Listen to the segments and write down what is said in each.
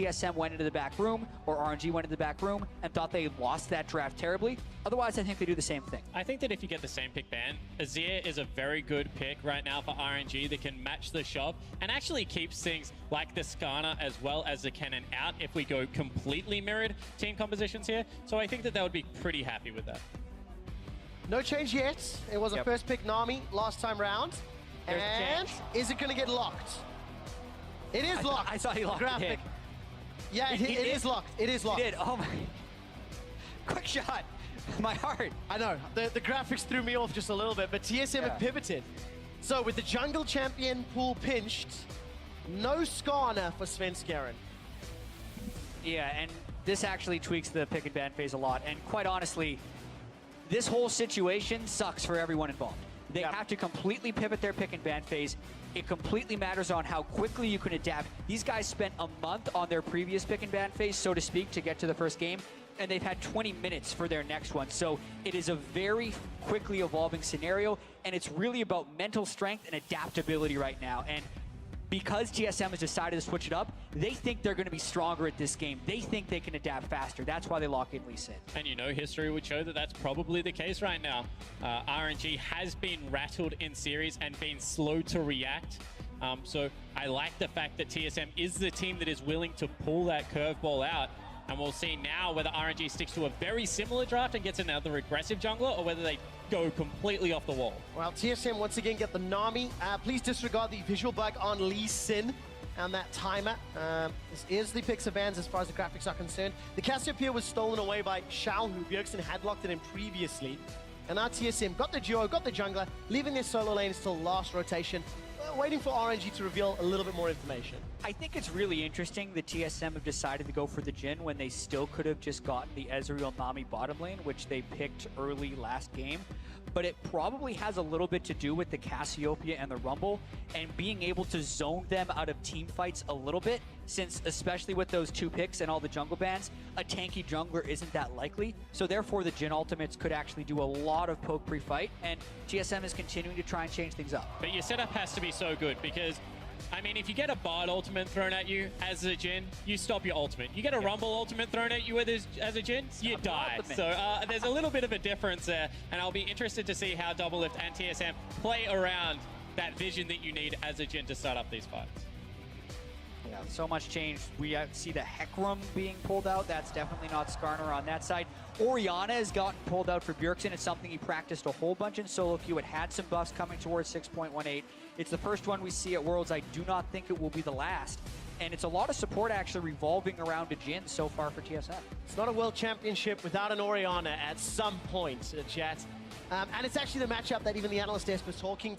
TSM went into the back room or RNG went into the back room and thought they lost that draft terribly. Otherwise, I think they do the same thing. I think that if you get the same pick ban, Azir is a very good pick right now for RNG that can match the shop and actually keeps things like the Skarner as well as the Cannon out if we go completely mirrored team compositions here. So I think that they would be pretty happy with that. No change yet. It was a first pick Nami last time round. And is it going to get locked? It is locked. I saw he locked graphic. it. Yeah, it is locked. It is locked. He did. Oh my. Quick shot. My heart. I know. The graphics threw me off just a little bit, but TSM have pivoted. So with the jungle champion pool pinched, no Skarner for Svenskeren. Yeah, and this actually tweaks the pick and ban phase a lot. And quite honestly, this whole situation sucks for everyone involved. They have to completely pivot their pick and ban phase. It completely matters on how quickly you can adapt. These guys spent a month on their previous pick and ban phase, so to speak, to get to the first game, and they've had 20 minutes for their next one. So it is a very quickly evolving scenario, and it's really about mental strength and adaptability right now. And because TSM has decided to switch it up, they think they're going to be stronger at this game. They think they can adapt faster. That's why they lock in Lee Sin. And you know, history would show that that's probably the case right now. RNG has been rattled in series and been slow to react. So I like the fact that TSM is the team that is willing to pull that curveball out. And we'll see now whether RNG sticks to a very similar draft and gets another aggressive jungler, or whether they go completely off the wall. Well, TSM once again get the Nami. Please disregard the visual bug on Lee Sin and that timer. This is the Pixar bans as far as the graphics are concerned. The Cassiopeia was stolen away by Shao, who Bjergsen had locked it in previously. And now TSM got the duo, got the jungler, leaving their solo lanes till last rotation, waiting for RNG to reveal a little bit more information. I think it's really interesting that TSM have decided to go for the Jhin when they still could have just gotten the Ezreal Nami bottom lane, which they picked early last game. But it probably has a little bit to do with the Cassiopeia and the Rumble and being able to zone them out of team fights a little bit, since especially with those two picks and all the jungle bans, a tanky jungler isn't that likely. So therefore the Jhin ultimates could actually do a lot of poke pre-fight, and TSM is continuing to try and change things up. But your setup has to be so good because, I mean, if you get a Bard ultimate thrown at you as a Jhin, you stop your ultimate. You get a Rumble ultimate thrown at you as a Jhin, you die. So there's a little bit of a difference there, and I'll be interested to see how Doublelift and TSM play around that vision that you need as a Jhin to start up these fights. Yeah, so much change. We see the Hecarim being pulled out. That's definitely not Skarner on that side. Orianna has gotten pulled out for Bjergsen. It's something he practiced a whole bunch in solo queue. It had some buffs coming towards 6.18. It's the first one we see at Worlds. I do not think it will be the last. And it's a lot of support actually revolving around a Jhin so far for TSM. It's not a world championship without an Orianna at some point, Jet. And it's actually the matchup that even the analyst desk was talking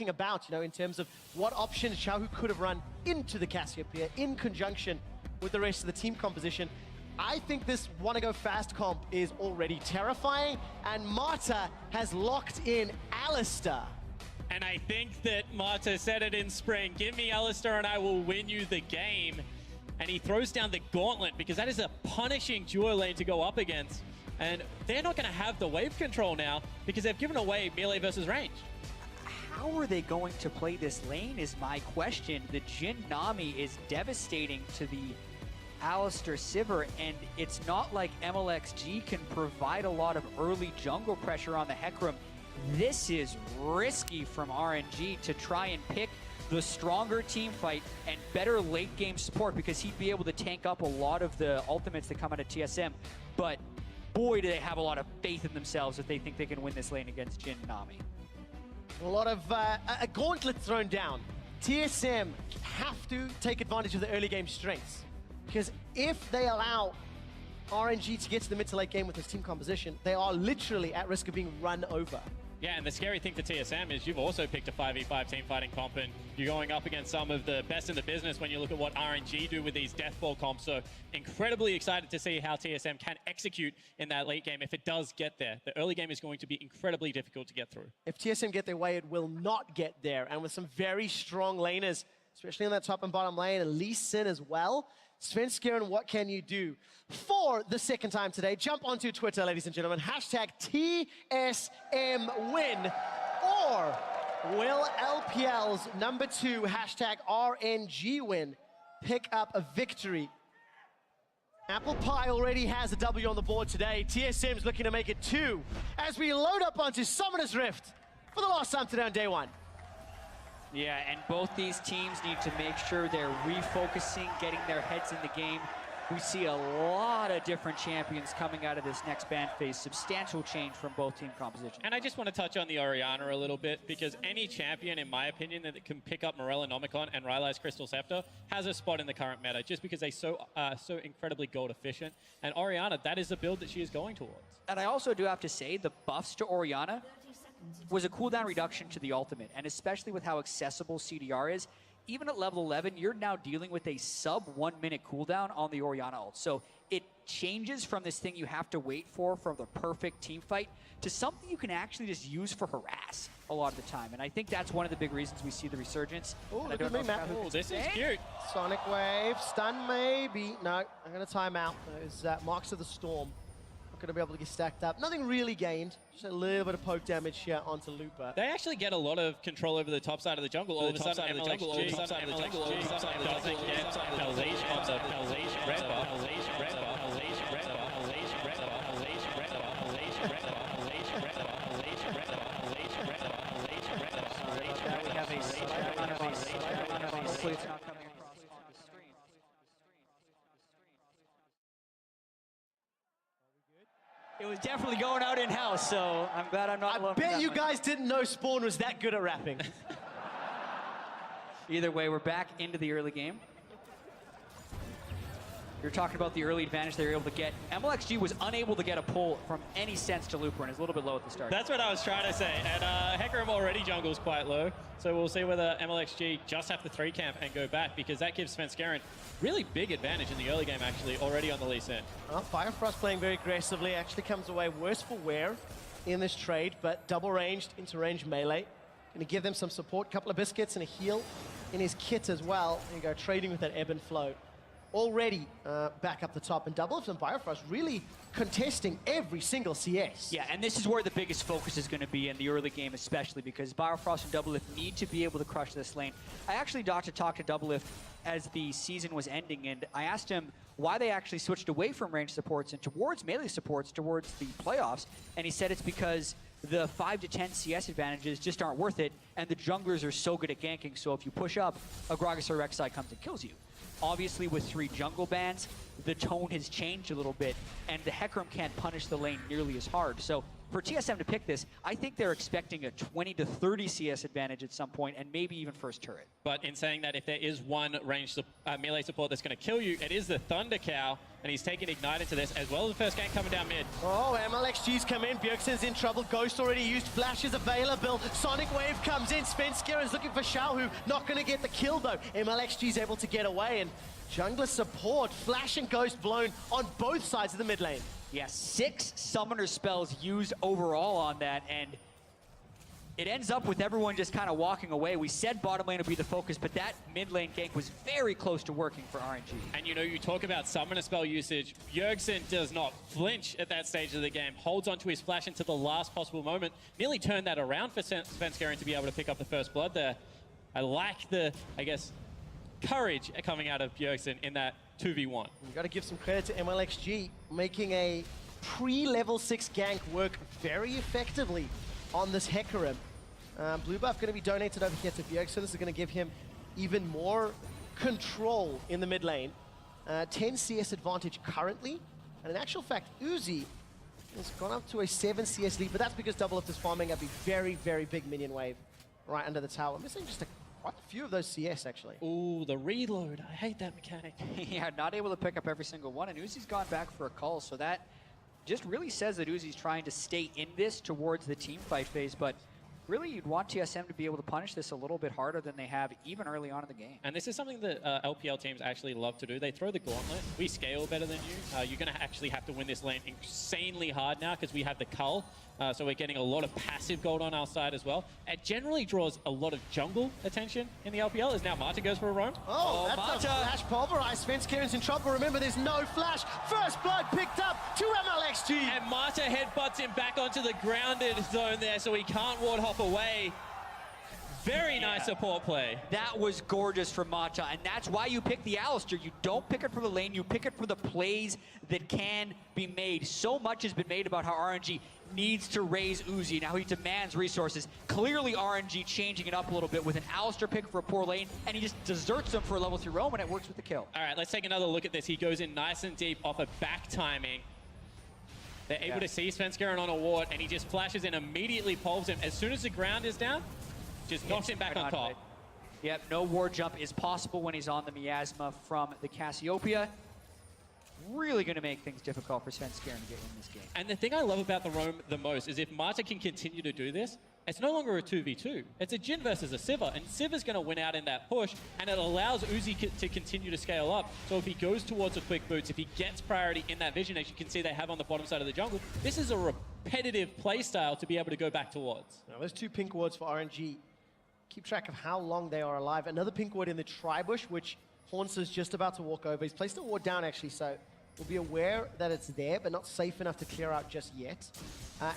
about, you know, in terms of what options Xiaohu could have run into the Cassiopeia in conjunction with the rest of the team composition. I think this wanna go fast comp is already terrifying, and Marta has locked in Alistar. And I think that Marta said it in spring, give me Alistar and I will win you the game. And he throws down the gauntlet because that is a punishing duo lane to go up against. And they're not going to have the wave control now because they've given away melee versus range. How are they going to play this lane is my question. The Jhin Nami is devastating to the Alistar Sivir, and it's not like MLXG can provide a lot of early jungle pressure on the Hecarim. This is risky from RNG to try and pick the stronger team fight and better late game support, because he'd be able to tank up a lot of the ultimates that come out of TSM. But boy, do they have a lot of faith in themselves if they think they can win this lane against Jhin Nami. A lot of a gauntlet thrown down. TSM have to take advantage of the early game strengths, because if they allow RNG to get to the mid to late game with this team composition, they are literally at risk of being run over. Yeah, and the scary thing for TSM is you've also picked a 5v5 team fighting comp, and you're going up against some of the best in the business when you look at what RNG do with these death ball comps. So incredibly excited to see how TSM can execute in that late game if it does get there. The early game is going to be incredibly difficult to get through. If TSM get their way, it will not get there. And with some very strong laners, especially in that top and bottom lane, and Lee Sin as well. Svenskeren, what can you do? For the second time today, jump onto Twitter, ladies and gentlemen, hashtag TSMWin, or will LPL's #2, hashtag RNG win, pick up a victory Apple Pie already has a W on the board today. TSM's looking to make it 2 as we load up onto Summoner's Rift for the last time today on day 1. Yeah, and both these teams need to make sure they're refocusing, getting their heads in the game. We see a lot of different champions coming out of this next ban phase. Substantial change from both team compositions. And I just want to touch on the Orianna a little bit, because any champion, in my opinion, that can pick up Morella Nomicon and Rylai's Crystal Scepter has a spot in the current meta, just because they're so incredibly gold efficient. And Orianna, that is the build that she is going towards. And I also do have to say, the buffs to Orianna was a cooldown reduction to the ultimate, and especially with how accessible CDR is, even at level 11, you're now dealing with a sub 1 minute cooldown on the Orianna ult. So it changes from this thing you have to wait for the perfect team fight to something you can actually just use for harass a lot of the time. And I think that's one of the big reasons we see the resurgence. Oh, look at me, Matt. Oh, this is cute. Sonic Wave, stun maybe. No, I'm going to time out. Those Marks of the Storm. Going to be able to get stacked up. Nothing really gained. Just a little bit of poke damage here onto Looper. They actually get a lot of control over the top side of the jungle. All of a sudden, MLXG doesn't get Pelage on the Pelage red buff. Hopefully it's not coming across on the screen. It was definitely going out in-house, so I'm glad I'm not alone. I bet you guys didn't know Spawn was that good at rapping. Either way, we're back into the early game. You're talking about the early advantage they were able to get. MLXG was unable to get a pull from any sense to Looper, and is a little bit low at the start. That's what I was trying to say. And Hecarim already jungles quite low, so we'll see whether MLXG just have to 3 camp and go back, because that gives Svenskeren really big advantage in the early game, actually, already on the Lee Sin. Firefrost playing very aggressively, actually comes away worse for wear in this trade, but double ranged into range melee. Gonna give them some support, couple of biscuits and a heal in his kit as well. There you go, trading with that ebb and flow. Already back up the top, and Doublelift and Bifrost really contesting every single CS. Yeah, and this is where the biggest focus is going to be in the early game, especially because Bifrost and Doublelift need to be able to crush this lane. I actually got to talk to Doublelift as the season was ending, and I asked him why they actually switched away from range supports and towards melee supports towards the playoffs, and he said it's because the 5 to 10 CS advantages just aren't worth it, and the junglers are so good at ganking, so if you push up, a Gragas or Rek'Sai comes and kills you. Obviously, with 3 jungle bans, the tone has changed a little bit, and the Hecarim can't punish the lane nearly as hard. So for TSM to pick this, I think they're expecting a 20 to 30 CS advantage at some point, and maybe even first turret. But in saying that, if there is one range melee support that's going to kill you, it is the Thunder Cow, and he's taking Ignite into this, as well as the first gank coming down mid. Oh, MLXG's come in, Bjergsen's in trouble, Ghost already used, Flash is available, Sonic Wave comes in, Svenskeren's looking for Xiaohu, not going to get the kill though. MLXG's able to get away, and jungler support, Flash and Ghost blown on both sides of the mid lane. Yeah, 6 summoner spells used overall on that, and it ends up with everyone just kind of walking away. We said bottom lane would be the focus, but that mid lane gank was very close to working for RNG. And you know, you talk about summoner spell usage, Bjergsen does not flinch at that stage of the game, holds onto his flash until the last possible moment, nearly turned that around for Svenskeren to be able to pick up the first blood there. I like the, I guess, courage coming out of Bjergsen in that 2v1. You got to give some credit to MLXG, making a pre-level 6 gank work very effectively on this Hecarim. Blue buff going to be donated over here to Bjergsen. This is going to give him even more control in the mid lane. 10 CS advantage currently, and in actual fact, Uzi has gone up to a 7 CS lead, but that's because Doublelift is farming up a very, very big minion wave right under the tower. Missing just quite a few of those CS, actually. Ooh, the reload. I hate that mechanic. Yeah, not able to pick up every single one, and Uzi's gone back for a call, so that just really says that Uzi's trying to stay in this towards the team fight phase, but really you'd want TSM to be able to punish this a little bit harder than they have even early on in the game. And this is something that LPL teams actually love to do. They throw the gauntlet. We scale better than you. You're going to actually have to win this lane insanely hard now because we have the cull. So we're getting a lot of passive gold on our side as well. It generally draws a lot of jungle attention in the LPL, as now Marta goes for a roam. Oh, that's Marta. a flash pulverized. Svenskeren's in trouble. Remember, there's no flash. First blood picked up to MLXG. And Marta headbutts him back onto the grounded zone there, so he can't ward hop away. Very nice support play. That was gorgeous from Mata, and that's why you pick the Alistair. You don't pick it for the lane, you pick it for the plays that can be made. So much has been made about how RNG needs to raise Uzi. Now he demands resources. Clearly RNG changing it up a little bit with an Alistair pick for a poor lane, and he just deserts him for a level 3 roam, and it works with the kill. All right, let's take another look at this. He goes in nice and deep off of back timing. They're able to see Svenskeren on a ward, and he just flashes in, immediately pulls him. As soon as the ground is down, just knocks him back on top. Yep, no ward jump is possible when he's on the Miasma from the Cassiopeia. Really going to make things difficult for Svenskeren to get in this game. And the thing I love about the roam the most is if Mata can continue to do this, it's no longer a 2v2. It's a Jhin versus a Sivir, and Sivir's going to win out in that push, and it allows Uzi to continue to scale up. So if he goes towards a quick boots, if he gets priority in that vision, as you can see they have on the bottom side of the jungle, this is a repetitive play style to be able to go back towards. Now, there's 2 pink wards for RNG. Keep track of how long they are alive. Another pink ward in the tri-bush, which Hornsa's just about to walk over. He's placed a ward down, actually, so we'll be aware that it's there, but not safe enough to clear out just yet.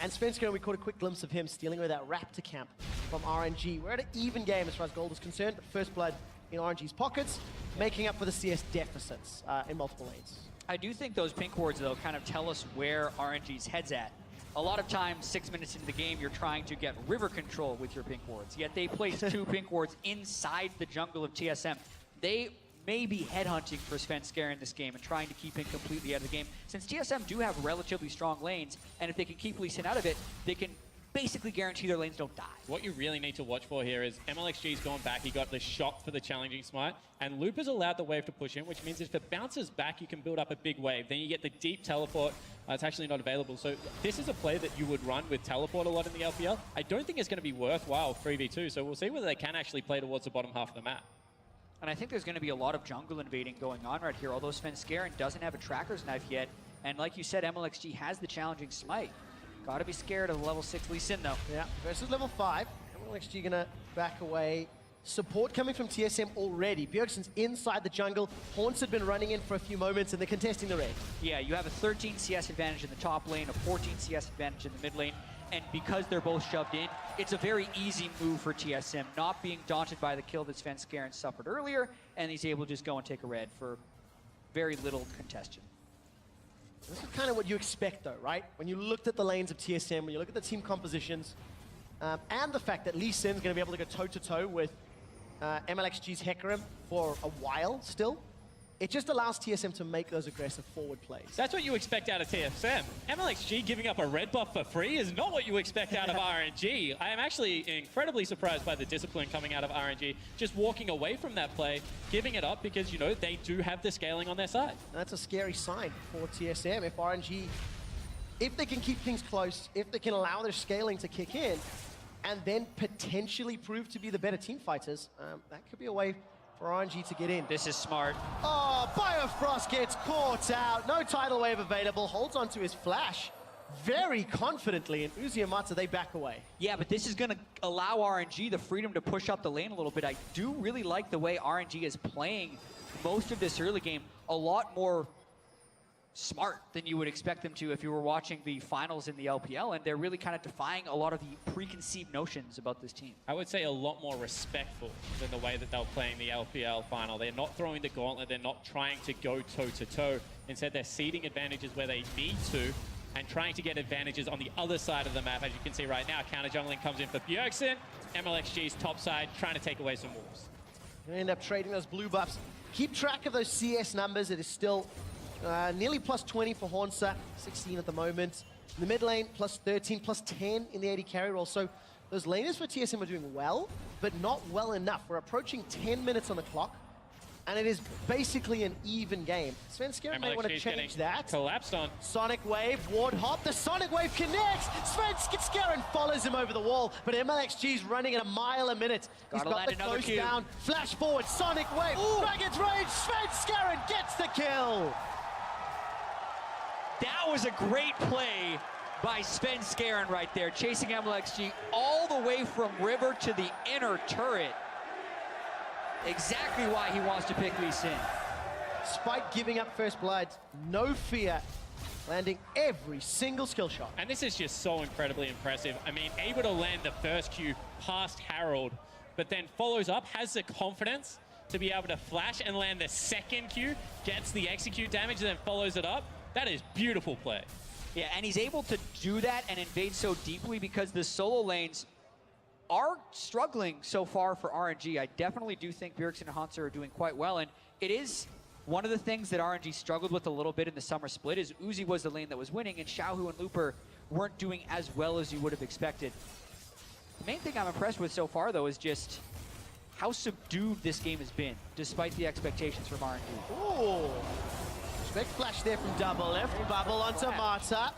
And Svenskeren, we caught a quick glimpse of him stealing away that Raptor camp from RNG. We're at an even game as far as gold is concerned, but first blood in RNG's pockets, making up for the CS deficits in multiple lanes. I do think those pink wards, though, kind of tell us where RNG's head's at. A lot of times, 6 minutes into the game, you're trying to get river control with your pink wards, yet they place 2 pink wards inside the jungle of TSM. They may be headhunting for Svenskeren in this game and trying to keep him completely out of the game. Since TSM do have relatively strong lanes, and if they can keep Lee Sin out of it, they can basically guarantee their lanes don't die. What you really need to watch for here is MLXG's gone back. He got the shock for the challenging smite, and Loop has allowed the wave to push in, which means if it bounces back, you can build up a big wave. Then you get the deep teleport. It's actually not available. So this is a play that you would run with teleport a lot in the LPL. I don't think it's going to be worthwhile 3v2, so we'll see whether they can actually play towards the bottom half of the map. And I think there's going to be a lot of jungle invading going on right here, although Svenskeren doesn't have a tracker's knife yet. And like you said, MLXG has the challenging smite. Got to be scared of the level 6 Lee Sin, though. Yeah, versus level 5. MLXG going to back away. Support coming from TSM already. Bjergsen's inside the jungle. Haunts had been running in for a few moments, and they're contesting the red. Yeah, you have a 13 CS advantage in the top lane, a 14 CS advantage in the mid lane. And because they're both shoved in, it's a very easy move for TSM, not being daunted by the kill that Svenskeren suffered earlier, and he's able to just go and take a red for very little congestion. This is kind of what you expect, though, right? When you looked at the lanes of TSM, when you look at the team compositions, and the fact that Lee Sin's going to be able to go toe-to-toe with MLXG's Hecarim for a while still, it just allows TSM to make those aggressive forward plays. That's what you expect out of TSM. MLXG giving up a red buff for free is not what you expect out of RNG. I am actually incredibly surprised by the discipline coming out of RNG, just walking away from that play, giving it up because, you know, they do have the scaling on their side. And that's a scary sign for TSM. If RNG, if they can keep things close, if they can allow their scaling to kick in, and then potentially prove to be the better team fighters, that could be a way for RNG to get in. This is smart. Oh, Biofrost gets caught out. No tidal wave available. Holds onto his flash very confidently, and Uzi and Mata, they back away. Yeah, but this is going to allow RNG the freedom to push up the lane a little bit. I do really like the way RNG is playing most of this early game. A lot more smart than you would expect them to if you were watching the finals in the LPL, and they're really kind of defying a lot of the preconceived notions about this team. I would say a lot more respectful than the way that they were playing the LPL final. They're not throwing the gauntlet, they're not trying to go toe-to-toe. Instead, they're ceding advantages where they need to and trying to get advantages on the other side of the map. As you can see right now, counter jungling comes in for Bjergsen. MLXG's top side trying to take away some wolves. They end up trading those blue buffs. Keep track of those CS numbers. It is still nearly plus 20 for Hornsa, 16 at the moment. In the mid lane, plus 13, plus 10 in the AD carry role. So those laners for TSM are doing well, but not well enough. We're approaching 10 minutes on the clock, and it is basically an even game. Svenskeren may want to change that. Collapsed on. Sonic Wave, Ward Hop, the Sonic Wave connects! Svenskeren follows him over the wall, but MLXG's running at a mile a minute. He's got the close down, flash forward, Sonic Wave, Dragon's Rage, Svenskeren gets the kill! That was a great play by Svenskeren right there, chasing MLXG all the way from river to the inner turret. Exactly why he wants to pick Lee Sin. Despite giving up first blood, no fear, landing every single skill shot. And this is just so incredibly impressive. I mean, able to land the first Q past Harold but then follows up, has the confidence to be able to flash and land the second Q, gets the execute damage, and then follows it up. That is beautiful play. Yeah, and he's able to do that and invade so deeply because the solo lanes are struggling so far for RNG. I definitely do think Bjergsen and Hansa are doing quite well, and it is one of the things that RNG struggled with a little bit in the summer split is Uzi was the lane that was winning, and Xiaohu and Looper weren't doing as well as you would have expected. The main thing I'm impressed with so far, though, is just how subdued this game has been, despite the expectations from RNG. Ooh. Spec flash there from double lift. Bubble onto Mata.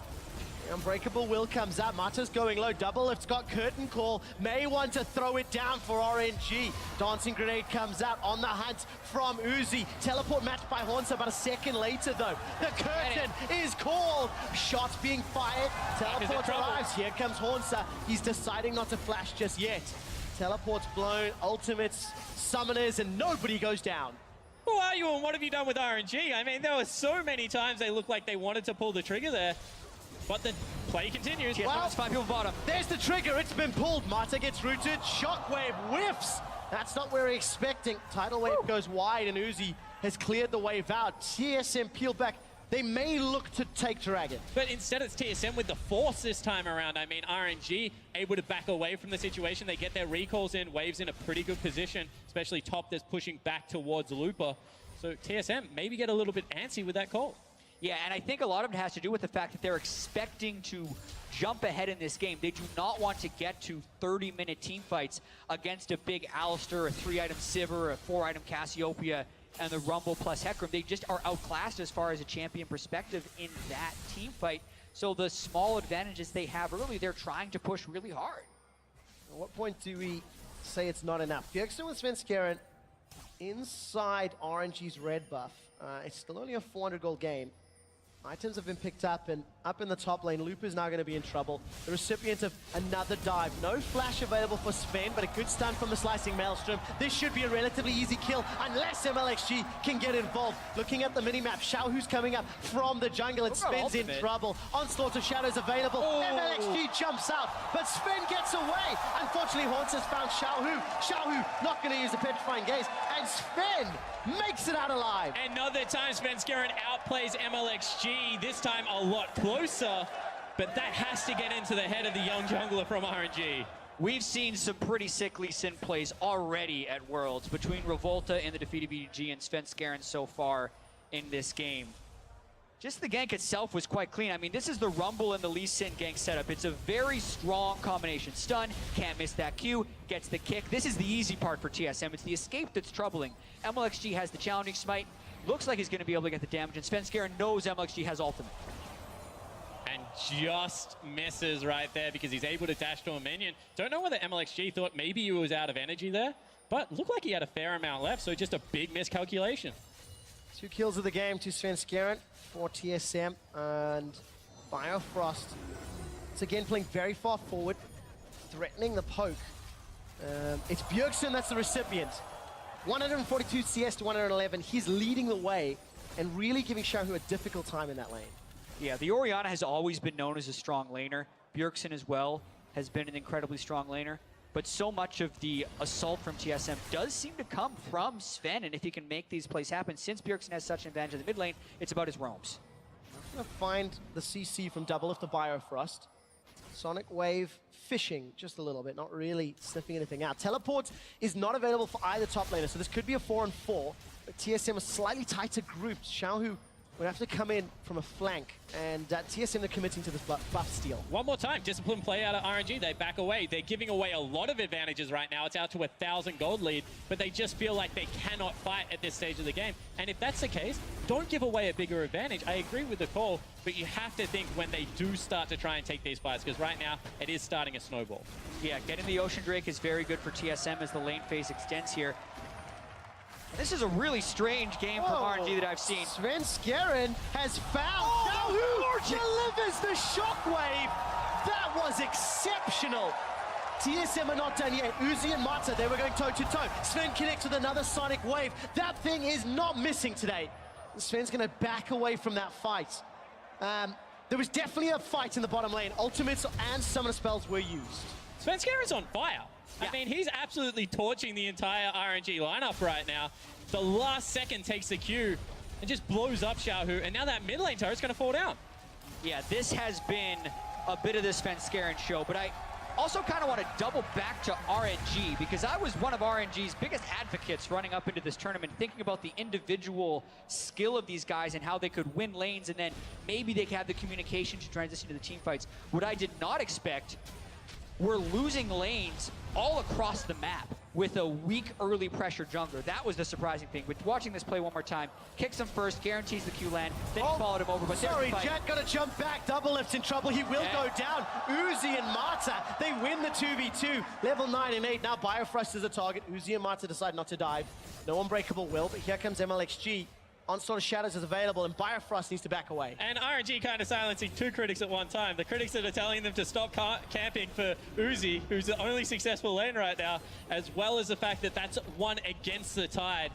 Unbreakable will comes out. Mata's going low. Double lift's got curtain call. May want to throw it down for RNG. Dancing grenade comes out on the hunt from Uzi. Teleport matched by Hansa about a second later though. The curtain is called. Shots being fired. Teleport arrives. Here comes Hansa. He's deciding not to flash just yet. Teleport's blown. Ultimates, summoners, and nobody goes down. Who are you and what have you done with RNG? I mean, there were so many times they looked like they wanted to pull the trigger there. But the play continues. Well, it's 5 people bottom. There's the trigger. It's been pulled. Mata gets rooted. Shockwave whiffs. That's not what we're expecting. Tidal wave goes wide, and Uzi has cleared the wave out. TSM peel back. They may look to take Dragon. But instead it's TSM with the force this time around. I mean, RNG able to back away from the situation. They get their recalls in. Wave's in a pretty good position, especially top that's pushing back towards Looper. So TSM maybe get a little bit antsy with that call. Yeah, and I think a lot of it has to do with the fact that they're expecting to jump ahead in this game. They do not want to get to 30-minute team fights against a big Alistair, a 3-item Sivir, a 4-item Cassiopeia, and the Rumble plus Hecarim. They just are outclassed as far as a champion perspective in that team fight. So the small advantages they have early, they're trying to push really hard. At what point do we say it's not enough? Bjergsen with Svenskeren inside RNG's red buff. It's still only a 400 gold game. Items have been picked up, and up in the top lane, Looper's now going to be in trouble. The recipient of another dive. No flash available for Sven, but a good stun from the Slicing Maelstrom. This should be a relatively easy kill, unless MLXG can get involved. Looking at the minimap, Xiaohu's coming up from the jungle, and Sven's in trouble. Onslaught of Shadows available. MLXG jumps out, but Sven gets away. Unfortunately, Haunts has found Xiaohu. Xiaohu not going to use the Petrifying Gaze, and Sven makes it out alive. Another time Svenskeren outplays MLXG, this time a lot closer, but that has to get into the head of the young jungler from RNG. We've seen some pretty sickly Sin plays already at Worlds between Revolta and the defeated BG and Svenskeren so far in this game. Just the gank itself was quite clean. I mean, this is the Rumble and the Lee Sin gank setup. It's a very strong combination. Stun, can't miss that Q, gets the kick. This is the easy part for TSM. It's the escape that's troubling. MLXG has the challenging smite. Looks like he's going to be able to get the damage, and Svenskeren knows MLXG has ultimate. And just misses right there because he's able to dash to a minion. Don't know whether MLXG thought maybe he was out of energy there, but looked like he had a fair amount left, so just a big miscalculation. 2 kills of the game to Svenskeren for TSM, and Biofrost. It's again playing very far forward, threatening the poke. It's Bjergsen that's the recipient. 142 CS to 111. He's leading the way and really giving Xiaohu a difficult time in that lane. Yeah, the Orianna has always been known as a strong laner. Bjergsen as well has been an incredibly strong laner. But so much of the assault from TSM does seem to come from Sven, and if he can make these plays happen, since Bjergsen has such an advantage in the mid lane, it's about his roams. Gonna find the CC from double if the Biofrost. Sonic Wave fishing just a little bit, not really sniffing anything out. Teleport is not available for either top laner, so this could be a 4-on-4. But TSM are slightly tighter groups. Xiaohu would have to come in from a flank, and TSM are committing to this buff steal. One more time, disciplined play out of RNG. They back away. They're giving away a lot of advantages right now. It's out to a 1,000 gold lead, but they just feel like they cannot fight at this stage of the game. And if that's the case, don't give away a bigger advantage. I agree with the call, but you have to think when they do start to try and take these fights, because right now it is starting a snowball. Yeah, getting the Ocean Drake is very good for TSM as the lane phase extends here. This is a really strange game from RNG that I've seen. Svenskeren has found Xiaohu delivers the shockwave. That was exceptional. TSM are not done yet. Uzi and Mata, they were going toe-to-toe. Sven connects with another Sonic Wave. That thing is not missing today. Sven's going to back away from that fight. there was definitely a fight in the bottom lane. Ultimates and summoner spells were used. Spectate is on fire. I mean, he's absolutely torching the entire RNG lineup right now. The last second takes the Q and just blows up Xiaohu, and now that mid lane turret's going to fall down. Yeah, this has been a bit of the Svenskeren show, but I also kind of want to double back to RNG, because I was one of RNG's biggest advocates running up into this tournament, thinking about the individual skill of these guys and how they could win lanes, and then maybe they could have the communication to transition to the team fights. What I did not expect were losing lanes all across the map with a weak early pressure jungler. That was the surprising thing. But watching this play one more time, kicks him first, guarantees the Q land, then followed him over. But sorry, Jack got to jump back. Double Lift's in trouble. He will go down. Uzi and Marta, they win the 2v2. Level 9 and 8. Now Biofrost is a target. Uzi and Marta decide not to dive. No Unbreakable will, but here comes MLXG. Onslaught of Shadows is available, and Biofrost needs to back away. And RNG kind of silencing two critics at one time. The critics that are telling them to stop camping for Uzi, who's the only successful lane right now, as well as the fact that that's one against the tide.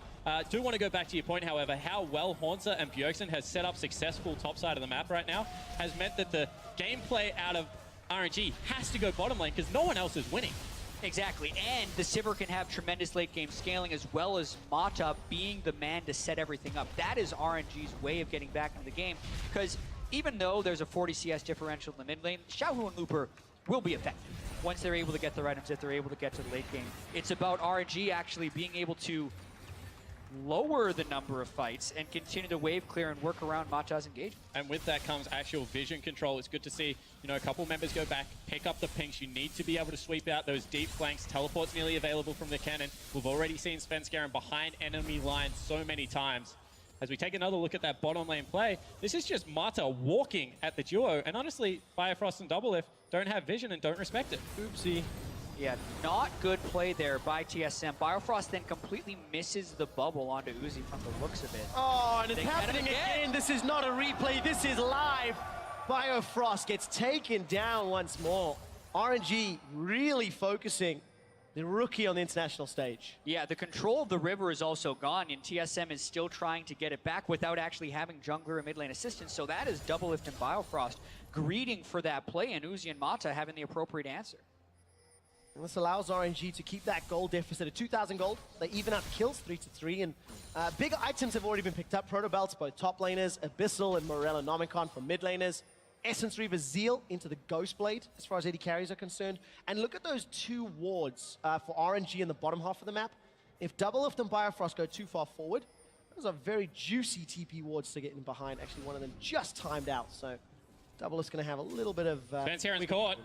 Do want to go back to your point, however, how well Haunter and Bjergsen has set up successful top side of the map right now has meant that the gameplay out of RNG has to go bottom lane because no one else is winning. Exactly, and the Sivir can have tremendous late game scaling, as well as Mata being the man to set everything up. That is RNG's way of getting back into the game, because even though there's a 40 CS differential in the mid lane, Xiaohu and Looper will be effective once they're able to get their items, if they're able to get to the late game. It's about RNG actually being able to lower the number of fights and continue to wave clear and work around Mata's engagement. And with that comes actual vision control. It's good to see, you know, a couple members go back, pick up the pinks. You need to be able to sweep out those deep flanks. Teleport's nearly available from the cannon. We've already seen Svenskeren behind enemy lines so many times. As we take another look at that bottom lane play, this is just Mata walking at the duo. And honestly, Biofrost and Double Lift don't have vision and don't respect it. Oopsie. Yeah, not good play there by TSM. Biofrost then completely misses the bubble onto Uzi from the looks of it. Oh, and it's happening again. This is not a replay. This is live. Biofrost gets taken down once more. RNG really focusing the rookie on the international stage. Yeah, the control of the river is also gone, and TSM is still trying to get it back without actually having jungler and mid lane assistance. So that is Double Lift and Biofrost greeting for that play, and Uzi and Mata having the appropriate answer. And this allows RNG to keep that gold deficit at 2,000 gold. They even out kills 3-3, and big items have already been picked up. Proto Belts, both top laners, Abyssal and Morella Nomicon for mid laners. Essence Reaver Zeal into the Ghost Blade, as far as AD carries are concerned. And look at those two wards for RNG in the bottom half of the map. If Double Lift and Biofrost go too far forward, those are very juicy TP wards to get in behind. Actually, one of them just timed out, so Double Lift's going to have a little bit of... Svenskaren's caught.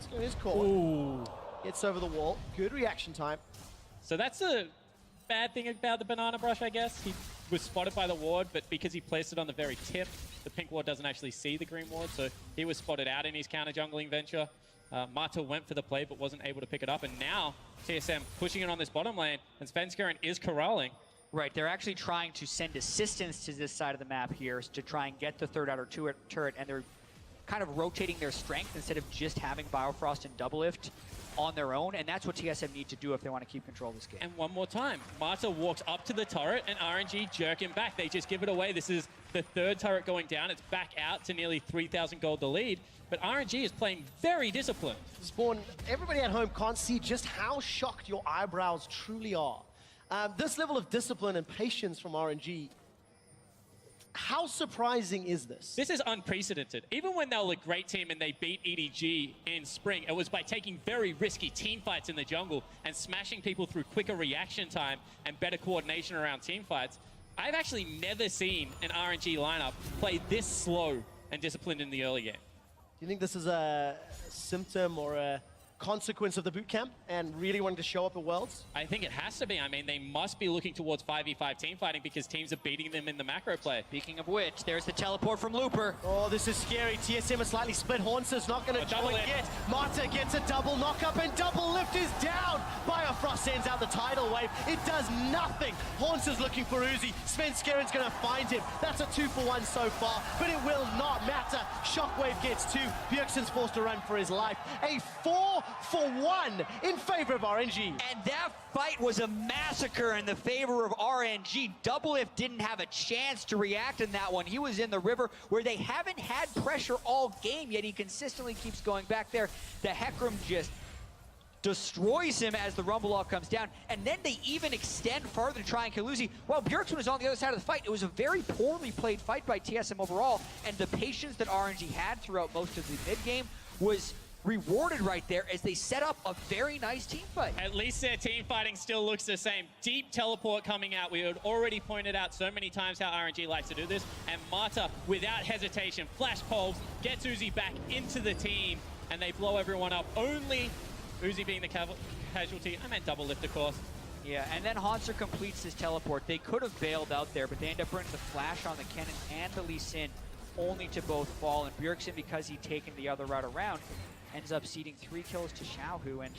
Svenskeren is caught. Ooh. Gets over the wall. Good reaction time. So that's a bad thing about the banana brush, I guess. He was spotted by the ward, but because he placed it on the very tip, the pink ward doesn't actually see the green ward, so he was spotted out in his counter-jungling venture. Mata went for the play, but wasn't able to pick it up, and now TSM pushing it on this bottom lane, and Svenskeren is corralling. Right, they're actually trying to send assistance to this side of the map here to try and get the third outer turret, and they're kind of rotating their strength instead of just having Biofrost and Double Lift on their own, and that's what TSM need to do if they want to keep control of this game. And one more time, Mata walks up to the turret and RNG jerk him back. They just give it away. This is the third turret going down. It's back out to nearly 3,000 gold the lead, but RNG is playing very disciplined. Spawn, everybody at home can't see just how shocked your eyebrows truly are. This level of discipline and patience from RNG, how surprising is this? This is unprecedented. Even when they were a great team and they beat EDG in spring, it was by taking very risky team fights in the jungle and smashing people through quicker reaction time and better coordination around team fights. I've actually never seen an RNG lineup play this slow and disciplined in the early game. Do you think this is a symptom or a consequence of the boot camp and really wanting to show up at Worlds? I think it has to be. I mean, they must be looking towards 5v5 team fighting because teams are beating them in the macro play. Speaking of which, there's the teleport from Looper. Oh, this is scary. TSM is slightly split. Haunter's not going to join yet. Marta gets a double knock-up and Double Lift is down. Biofrost sends out the tidal wave. It does nothing. Haunter's looking for Uzi. Svenskeren's going to find him. That's a 2-for-1 so far, but it will not matter. Shockwave gets 2. Bjergsen's forced to run for his life. A 4 4-1 in favor of RNG. And that fight was a massacre in the favor of RNG. Doublelift didn't have a chance to react in that one. He was in the river where they haven't had pressure all game, yet he consistently keeps going back there. The Hecarim just destroys him as the Rumble Lock comes down, and then they even extend further to try and kill Uzi. While Bjergsen was on the other side of the fight, it was a very poorly played fight by TSM overall, and the patience that RNG had throughout most of the mid-game was rewarded right there as they set up a very nice team fight. At least their team fighting still looks the same. Deep teleport coming out. We had already pointed out so many times how RNG likes to do this, and Mata, without hesitation, flash pulls, gets Uzi back into the team, and they blow everyone up. Only Uzi being the casualty. I meant Doublelift, of course. Yeah, and then Hanser completes his teleport. They could have bailed out there, but they end up bringing the flash on the Kennen and the Lee Sin, only to both fall. And Bjergsen, because he'd taken the other route around, ends up ceding 3 kills to Xiaohu. And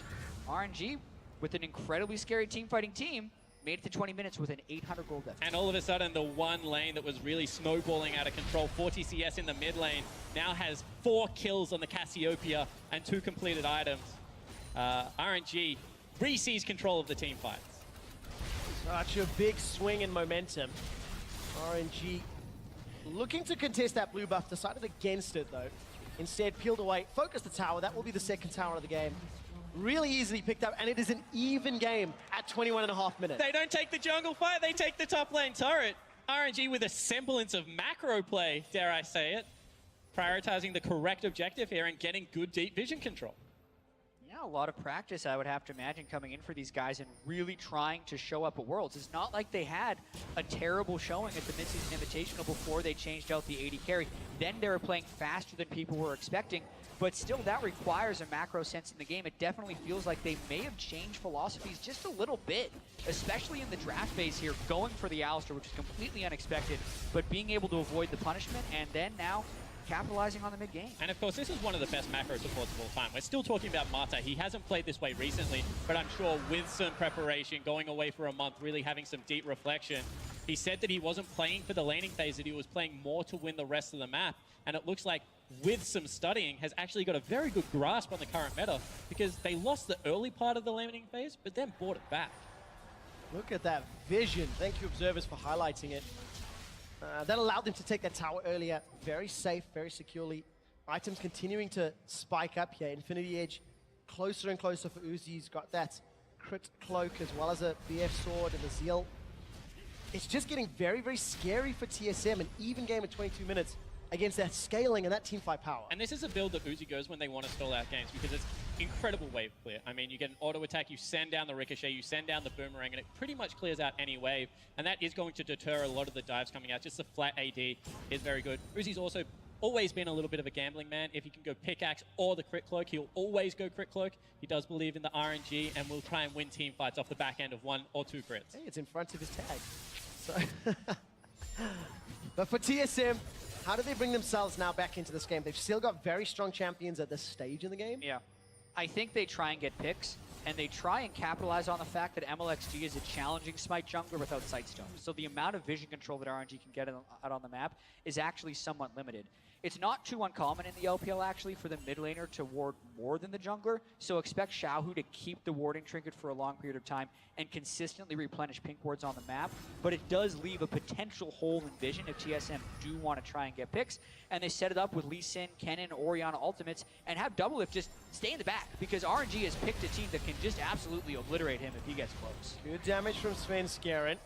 RNG, with an incredibly scary team-fighting team, made it to 20 minutes with an 800 gold deficit. And all of a sudden, the one lane that was really snowballing out of control, 40 CS in the mid lane, now has 4 kills on the Cassiopeia and 2 completed items. RNG re-sees control of the team fights. Such a big swing in momentum. RNG looking to contest that blue buff, decided against it though. Instead, peeled away, focused the tower. That will be the second tower of the game. Really easily picked up, and it is an even game at 21.5 minutes. They don't take the jungle fight, they take the top lane turret. RNG with a semblance of macro play, dare I say it. Prioritizing the correct objective here and getting good deep vision control. Yeah, a lot of practice, I would have to imagine, coming in for these guys and really trying to show up at Worlds. It's not like they had a terrible showing at the Mid-Season Invitational before they changed out the AD carry. Then they were playing faster than people were expecting, but still that requires a macro sense in the game. It definitely feels like they may have changed philosophies just a little bit, especially in the draft phase here, going for the Alistar, which is completely unexpected, but being able to avoid the punishment, and then now capitalizing on the mid-game. And of course, this is one of the best macro supports of all time. We're still talking about Mata. He hasn't played this way recently, but I'm sure with some preparation, going away for a month, really having some deep reflection, he said that he wasn't playing for the laning phase, that he was playing more to win the rest of the map. And it looks like with some studying, has actually got a very good grasp on the current meta, because they lost the early part of the laning phase, but then brought it back. Look at that vision. Thank you, observers, for highlighting it. That allowed them to take that tower earlier. Very safe, very securely. Items continuing to spike up here. Infinity Edge closer and closer for Uzi. He's got that crit cloak as well as a BF sword and a Zeal. It's just getting very, very scary for TSM. An even game of 22 minutes against that scaling and that teamfight power. And this is a build that Uzi goes when they want to stall out games, because it's incredible wave clear. I mean, you get an auto attack, you send down the ricochet, you send down the boomerang, and it pretty much clears out any wave. And that is going to deter a lot of the dives coming out. Just the flat AD is very good. Uzi's also always been a little bit of a gambling man. If he can go pickaxe or the crit cloak, he'll always go crit cloak. He does believe in the RNG and will try and win team fights off the back end of 1 or 2 crits. Hey, it's in front of his tag. So but for TSM, how do they bring themselves now back into this game? They've still got very strong champions at this stage in the game. Yeah. I think they try and get picks, and they try and capitalize on the fact that MLXG is a challenging Smite jungler without Sightstone. So the amount of vision control that RNG can get out on the map is actually somewhat limited. It's not too uncommon in the LPL, actually, for the mid laner to ward more than the jungler, so expect Xiaohu to keep the warding trinket for a long period of time and consistently replenish pink wards on the map, but it does leave a potential hole in vision if TSM do want to try and get picks, and they set it up with Lee Sin, Kennen, Orianna ultimates, and have Doublelift just stay in the back, because RNG has picked a team that can just absolutely obliterate him if he gets close. Good damage from Sven Skaren.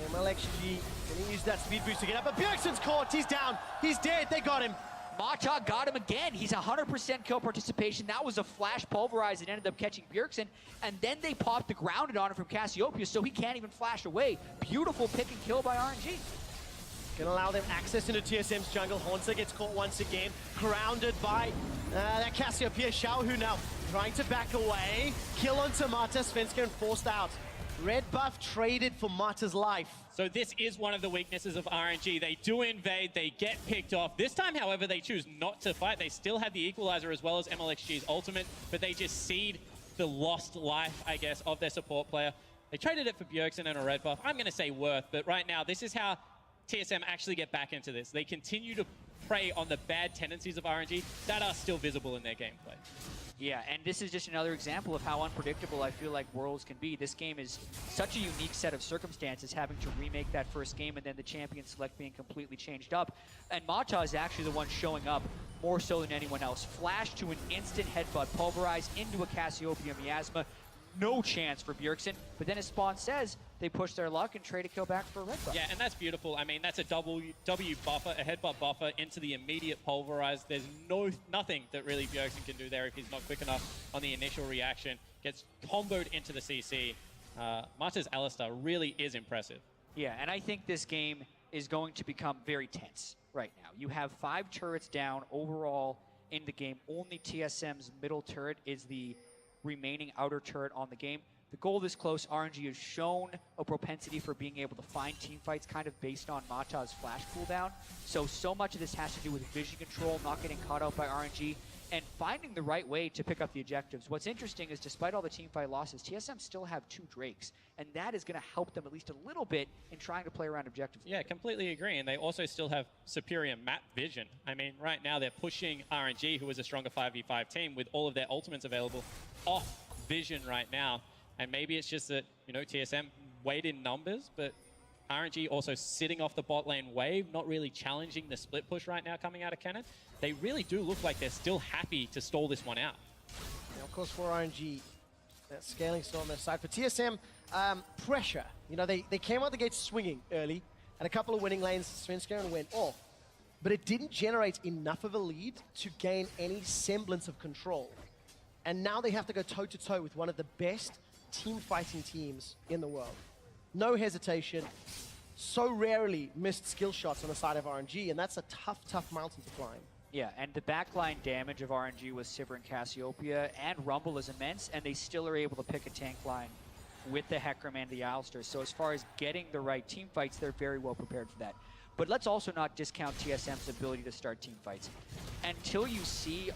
MLXG gonna use that speed boost to get up, but Bjergsen's caught, he's down, he's dead, they got him. Mata got him again. He's 100% kill participation. That was a flash pulverize that ended up catching Bjergsen, and then they popped the grounded on him from Cassiopeia, so he can't even flash away. Beautiful pick and kill by RNG. Gonna allow them access into TSM's jungle. Hanser gets caught once again, grounded by that Cassiopeia. Xiaohu now trying to back away. Kill onto Mata, Sven Skaren forced out. Red buff traded for Mata's life. So this is one of the weaknesses of RNG. They do invade, they get picked off. This time, however, they choose not to fight. They still have the equalizer as well as MLXG's ultimate, but they just cede the lost life, I guess, of their support player. They traded it for Bjergsen and a red buff. I'm going to say worth, but right now, this is how TSM actually get back into this. They continue to prey on the bad tendencies of RNG that are still visible in their gameplay. Yeah, and this is just another example of how unpredictable I feel like Worlds can be. This game is such a unique set of circumstances, having to remake that first game and then the champion select being completely changed up. And Mata is actually the one showing up more so than anyone else. Flash to an instant headbutt, pulverize into a Cassiopeia Miasma. No chance for Bjergsen, but then as Spawn says, they push their luck and trade a kill back for a red buff. Yeah, and that's beautiful. I mean, that's a W buffer, a headbutt buffer into the immediate pulverize. There's nothing that really Bjergsen can do there if he's not quick enough on the initial reaction. Gets comboed into the CC. Mata's Alistar really is impressive. Yeah, and I think this game is going to become very tense right now. You have 5 turrets down overall in the game. Only TSM's middle turret is the remaining outer turret on the game. The goal this close, RNG has shown a propensity for being able to find team fights kind of based on Mata's flash cooldown. So much of this has to do with vision control, not getting caught out by RNG, and finding the right way to pick up the objectives. What's interesting is despite all the team fight losses, TSM still have 2 Drakes, and that is going to help them at least a little bit in trying to play around objectives. Yeah, completely agree. And they also still have superior map vision. I mean, right now they're pushing RNG, who is a stronger 5v5 team, with all of their ultimates available, off vision right now. And maybe it's just that, you know, TSM weighed in numbers, but RNG also sitting off the bot lane wave, not really challenging the split push right now coming out of Cannon. They really do look like they're still happy to stall this one out. Now, of course, for RNG, that scaling still on their side. For TSM, pressure. You know, they came out the gate swinging early, and a couple of winning lanes, Svenskeren went off. But it didn't generate enough of a lead to gain any semblance of control. And now they have to go toe-to-toe with one of the best team fighting teams in the world. No hesitation. So rarely missed skill shots on the side of RNG, and that's a tough mountain to climb. Yeah, and the backline damage of RNG with Sivir and Cassiopeia and Rumble is immense, and they still are able to pick a tank line with the Hecarim and the Alistar. So as far as getting the right team fights, they're very well prepared for that. But let's also not discount TSM's ability to start team fights. Until you see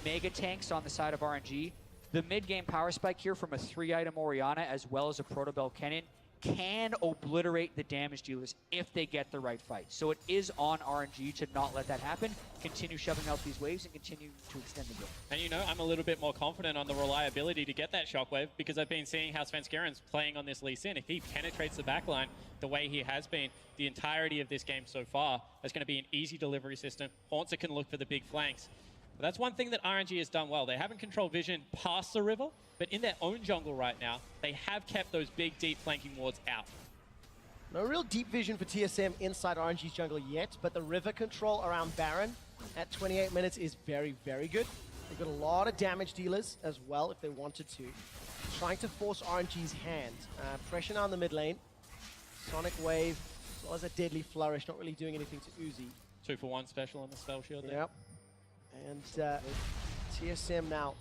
mega tanks on the side of RNG, the mid-game power spike here from a 3-item Orianna as well as a Protobell Kennen can obliterate the damage dealers if they get the right fight. So it is on RNG to not let that happen, continue shoving out these waves, and continue to extend the game. And you know, I'm a little bit more confident on the reliability to get that shockwave because I've been seeing how Svenskeren's playing on this Lee Sin. If he penetrates the backline the way he has been the entirety of this game so far, that's going to be an easy delivery system. Hauntzer can look for the big flanks. But that's one thing that RNG has done well. They haven't controlled vision past the river, but in their own jungle right now, they have kept those big, deep flanking wards out. No real deep vision for TSM inside RNG's jungle yet, but the river control around Baron at 28 minutes is very, very good. They've got a lot of damage dealers as well if they wanted to. Trying to force RNG's hand. Pressure now in the mid lane. Sonic Wave, as well as a Deadly Flourish, not really doing anything to Uzi. 2-for-1 special on the spell shield there. Yep. And TSM now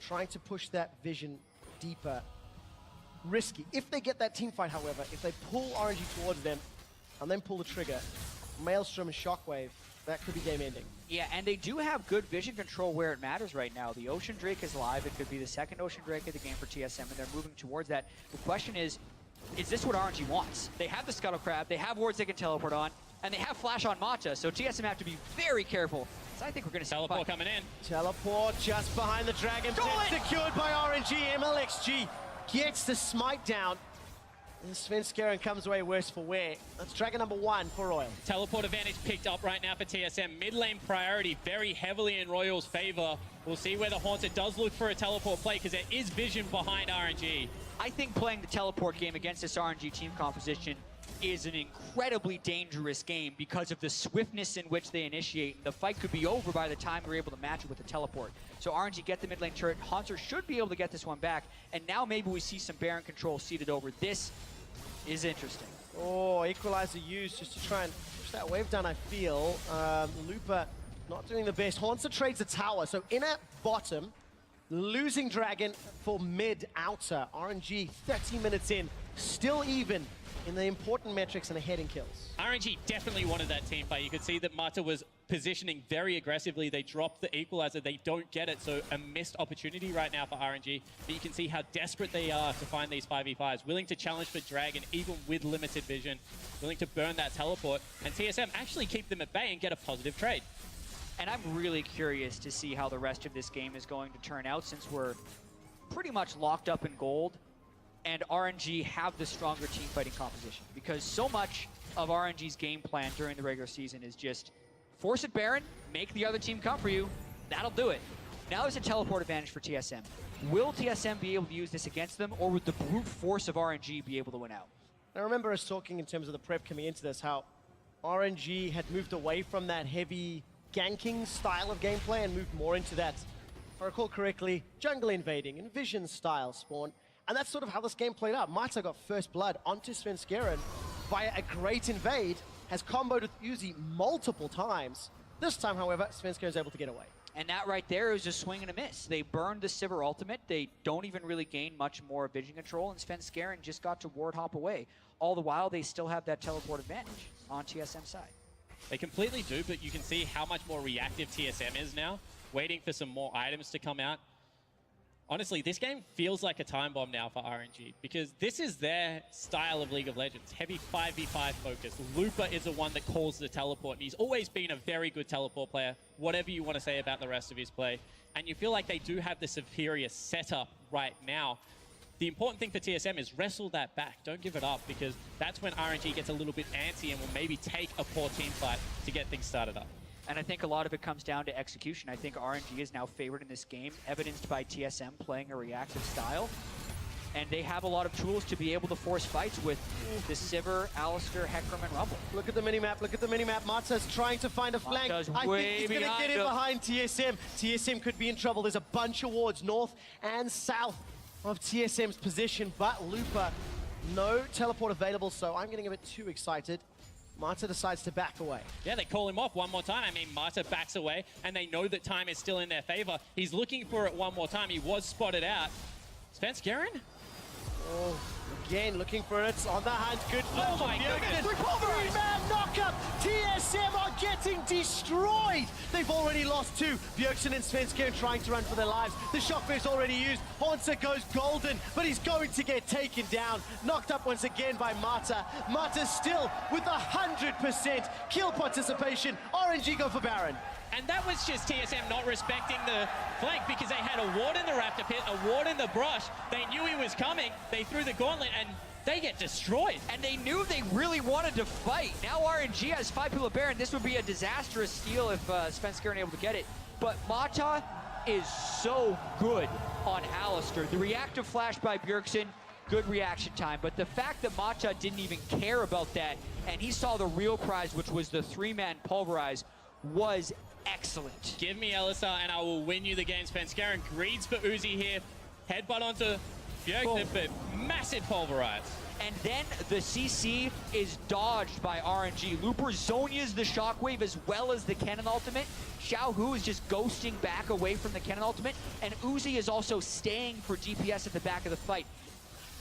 trying to push that vision deeper. Risky. If they get that team fight, however, if they pull RNG towards them and then pull the trigger, Maelstrom and Shockwave, that could be game ending. Yeah, and they do have good vision control where it matters right now. The Ocean Drake is live. It could be the second Ocean Drake of the game for TSM, and they're moving towards that. The question is this what RNG wants? They have the Scuttle Crab, they have wards they can teleport on, and they have Flash on Mata, so TSM have to be very careful. So I think we're going to see teleport coming in. Teleport just behind the dragon. Secured by RNG. MLXG gets the smite down. And Svenskeren comes away worse for wear. That's dragon number 1 for Royal. Teleport advantage picked up right now for TSM. Mid lane priority very heavily in Royal's favor. We'll see where the Haunter does look for a teleport play because there is vision behind RNG. I think playing the teleport game against this RNG team composition is an incredibly dangerous game because of the swiftness in which they initiate. The fight could be over by the time you're able to match it with a teleport. So RNG get the mid lane turret. Haunter should be able to get this one back. And now maybe we see some Baron control seated over. This is interesting. Oh, Equalizer used just to try and push that wave down, I feel. Looper not doing the best. Haunter trades the tower. So in at bottom, losing dragon for mid outer. RNG 30 minutes in, still even in the important metrics and ahead in kills. RNG definitely wanted that team fight. You could see that Mata was positioning very aggressively. They dropped the equalizer. They don't get it, so a missed opportunity right now for RNG. But you can see how desperate they are to find these 5v5s. Willing to challenge for Dragon, even with limited vision. Willing to burn that teleport. And TSM actually keep them at bay and get a positive trade. And I'm really curious to see how the rest of this game is going to turn out, since we're pretty much locked up in gold and RNG have the stronger team fighting composition. Because so much of RNG's game plan during the regular season is just force it Baron, make the other team come for you, that'll do it. Now there's a teleport advantage for TSM. Will TSM be able to use this against them, or would the brute force of RNG be able to win out? I remember us talking in terms of the prep coming into this, how RNG had moved away from that heavy ganking style of gameplay and moved more into that, if I recall correctly, jungle invading and vision style spawn. And that's sort of how this game played out. Mata got first blood onto Svenskeren via a great invade, has comboed with Uzi multiple times. This time, however, Svenskeren is able to get away. And that right there is a swing and a miss. They burned the Sivir ultimate. They don't even really gain much more vision control, and Svenskeren just got to ward hop away. All the while, they still have that teleport advantage on TSM's side. They completely do, but you can see how much more reactive TSM is now, waiting for some more items to come out. Honestly, this game feels like a time bomb now for RNG, because this is their style of League of Legends. Heavy 5v5 focus. Lupa is the one that calls the teleport, and he's always been a very good teleport player, whatever you want to say about the rest of his play. And you feel like they do have the superior setup right now. The important thing for TSM is wrestle that back. Don't give it up, because that's when RNG gets a little bit antsy and will maybe take a poor team fight to get things started up. And I think a lot of it comes down to execution. I think RNG is now favored in this game, evidenced by TSM playing a reactive style. And they have a lot of tools to be able to force fights with the Sivir, Alistar, Hecarim, and Rumble. Look at the minimap, look at the minimap. Mata's trying to find a flank. Mata's I way think he's going to behind get in him. behind TSM. TSM could be in trouble. There's a bunch of wards north and south of TSM's position, but Lupa, no teleport available, so I'm getting a bit too excited. Mata decides to back away. Yeah, they call him off one more time. I mean, Mata backs away, and they know that time is still in their favor. He's looking for it one more time. He was spotted out. Svenskeren? Oh, again, looking for it on the hunt. Good flash. Oh my goodness. Three-man knockup. TSM are getting destroyed. They've already lost two. Bjergsen and Svenskeren trying to run for their lives. The shockwave's already used. Haunter goes golden, but he's going to get taken down. Knocked up once again by Mata. Mata still with 100% kill participation. RNG go for Baron. And that was just TSM not respecting the flank, because they had a ward in the Raptor pit, a ward in the brush. They knew he was coming. They threw the gauntlet, and they get destroyed. And they knew they really wanted to fight. Now RNG has 5 people at Baron. This would be a disastrous steal if Svenskeren able to get it. But Mata is so good on Alistar. The reactive flash by Bjergsen, good reaction time. But the fact that Mata didn't even care about that, and he saw the real prize, which was the 3-man pulverize, was excellent. Give me Alistar and I will win you the game. Svenskeren greeds for Uzi here. Headbutt onto Bjergsen, but massive pulverize. And then the CC is dodged by RNG. Looper Zonia's the shockwave as well as the cannon ultimate. Xiaohu is just ghosting back away from the cannon ultimate. And Uzi is also staying for DPS at the back of the fight.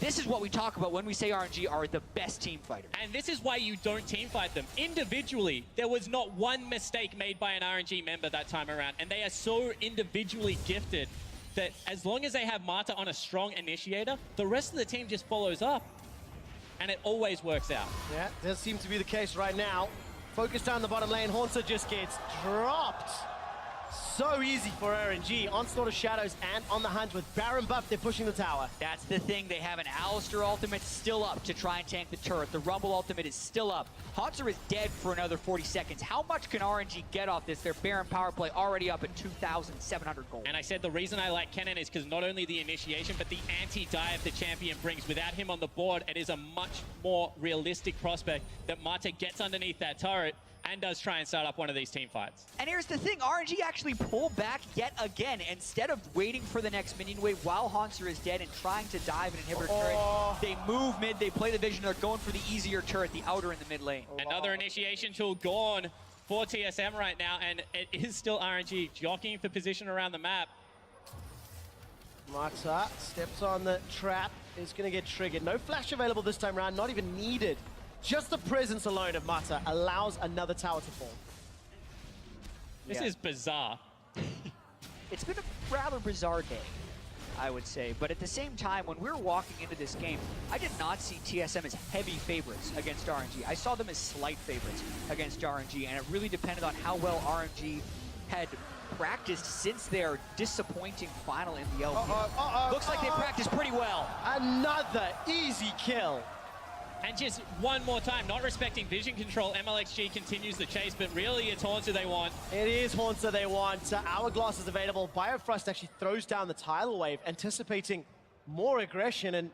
This is what we talk about when we say RNG are the best team fighter. And this is why you don't team fight them. Individually, there was not one mistake made by an RNG member that time around. And they are so individually gifted that as long as they have Mata on a strong initiator, the rest of the team just follows up. And it always works out. Yeah, does seem to be the case right now. Focus down the bottom lane. Haunter just gets dropped. So easy for RNG. Onslaught of Shadows and on the hunt with Baron buff. They're pushing the tower. That's the thing. They have an Alistar ultimate still up to try and tank the turret. The Rumble ultimate is still up. Haunter is dead for another 40 seconds. How much can RNG get off this? Their Baron power play already up at 2,700 gold. And I said the reason I like Kennen is because not only the initiation, but the anti-dive the champion brings. Without him on the board, it is a much more realistic prospect that Mata gets underneath that turret and does try and start up one of these team fights. And here's the thing, RNG actually pull back yet again. Instead of waiting for the next minion wave while Haunter is dead and trying to dive an inhibitor turret, they move mid, they play the vision, they're going for the easier turret, the outer in the mid lane. Another initiation tool gone for TSM right now, and it is still RNG jockeying for position around the map. Mata steps on the trap, is going to get triggered. No flash available this time around, not even needed. Just the presence alone of Mata allows another tower to fall. This is bizarre. It's been a rather bizarre day, I would say. But at the same time, when we were walking into this game, I did not see TSM as heavy favorites against RNG. I saw them as slight favorites against RNG, and it really depended on how well RNG had practiced since their disappointing final in the LPL. Looks like they practiced pretty well. Another easy kill. And just one more time, not respecting vision control, MLXG continues the chase, but really it's Haunter they want. It is Haunter they want. Hourglass is available. Biofrost actually throws down the tidal wave, anticipating more aggression. And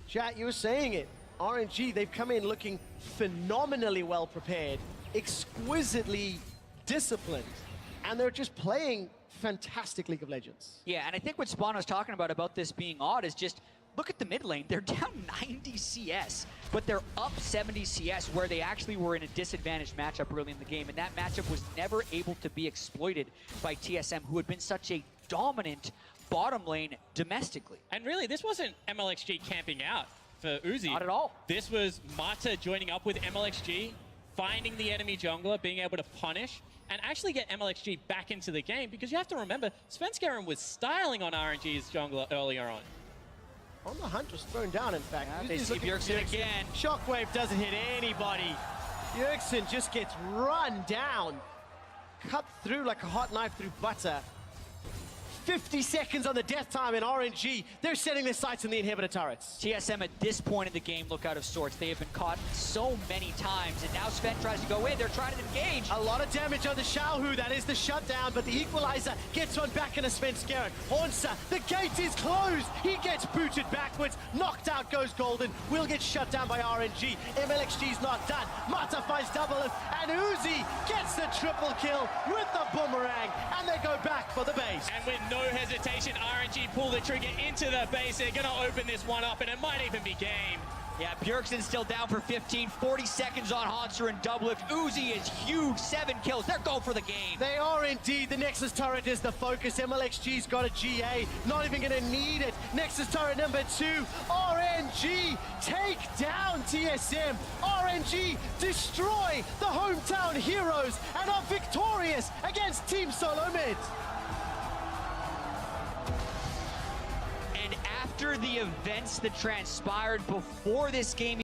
chat, you were saying it. RNG, they've come in looking phenomenally well prepared, exquisitely disciplined, and they're just playing fantastic League of Legends. Yeah, and I think what Spawn was talking about this being odd is just, look at the mid lane. They're down 90 CS, but they're up 70 CS, where they actually were in a disadvantaged matchup early in the game, and that matchup was never able to be exploited by TSM, who had been such a dominant bottom lane domestically. And really, this wasn't MLXG camping out for Uzi. Not at all. This was Mata joining up with MLXG, finding the enemy jungler, being able to punish, and actually get MLXG back into the game, because you have to remember, Svenskeren was styling on RNG's jungler earlier on. On the hunt was thrown down, in fact. Yeah, they see Bjergsen again. Shockwave doesn't hit anybody. Bjergsen just gets run down. Cut through like a hot knife through butter. 50 seconds on the death time in RNG. They're setting their sights on the inhibitor turrets. TSM at this point in the game look out of sorts. They have been caught so many times, and now Sven tries to go in. They're trying to engage. A lot of damage on the Xiaohu. That is the shutdown, but the equalizer gets one back in a Svenskeren. Hornsa, the gate is closed. He gets booted backwards. Knocked out goes Golden. Will get shut down by RNG. MLXG's not done. Mata finds double lift, and Uzi gets the triple kill with the boomerang, and they go back for the base. And with no hesitation, RNG pull the trigger into the base. They're going to open this one up, and it might even be game. Yeah, Bjergsen's still down for 15, 40 seconds on Haunter and double lift. Uzi is huge, 7 kills. They're going for the game. They are indeed. The Nexus turret is the focus. MLXG's got a GA, not even going to need it. Nexus turret number 2, RNG take down TSM. RNG destroy the hometown heroes and are victorious against Team Solo Mid. And after the events that transpired before this game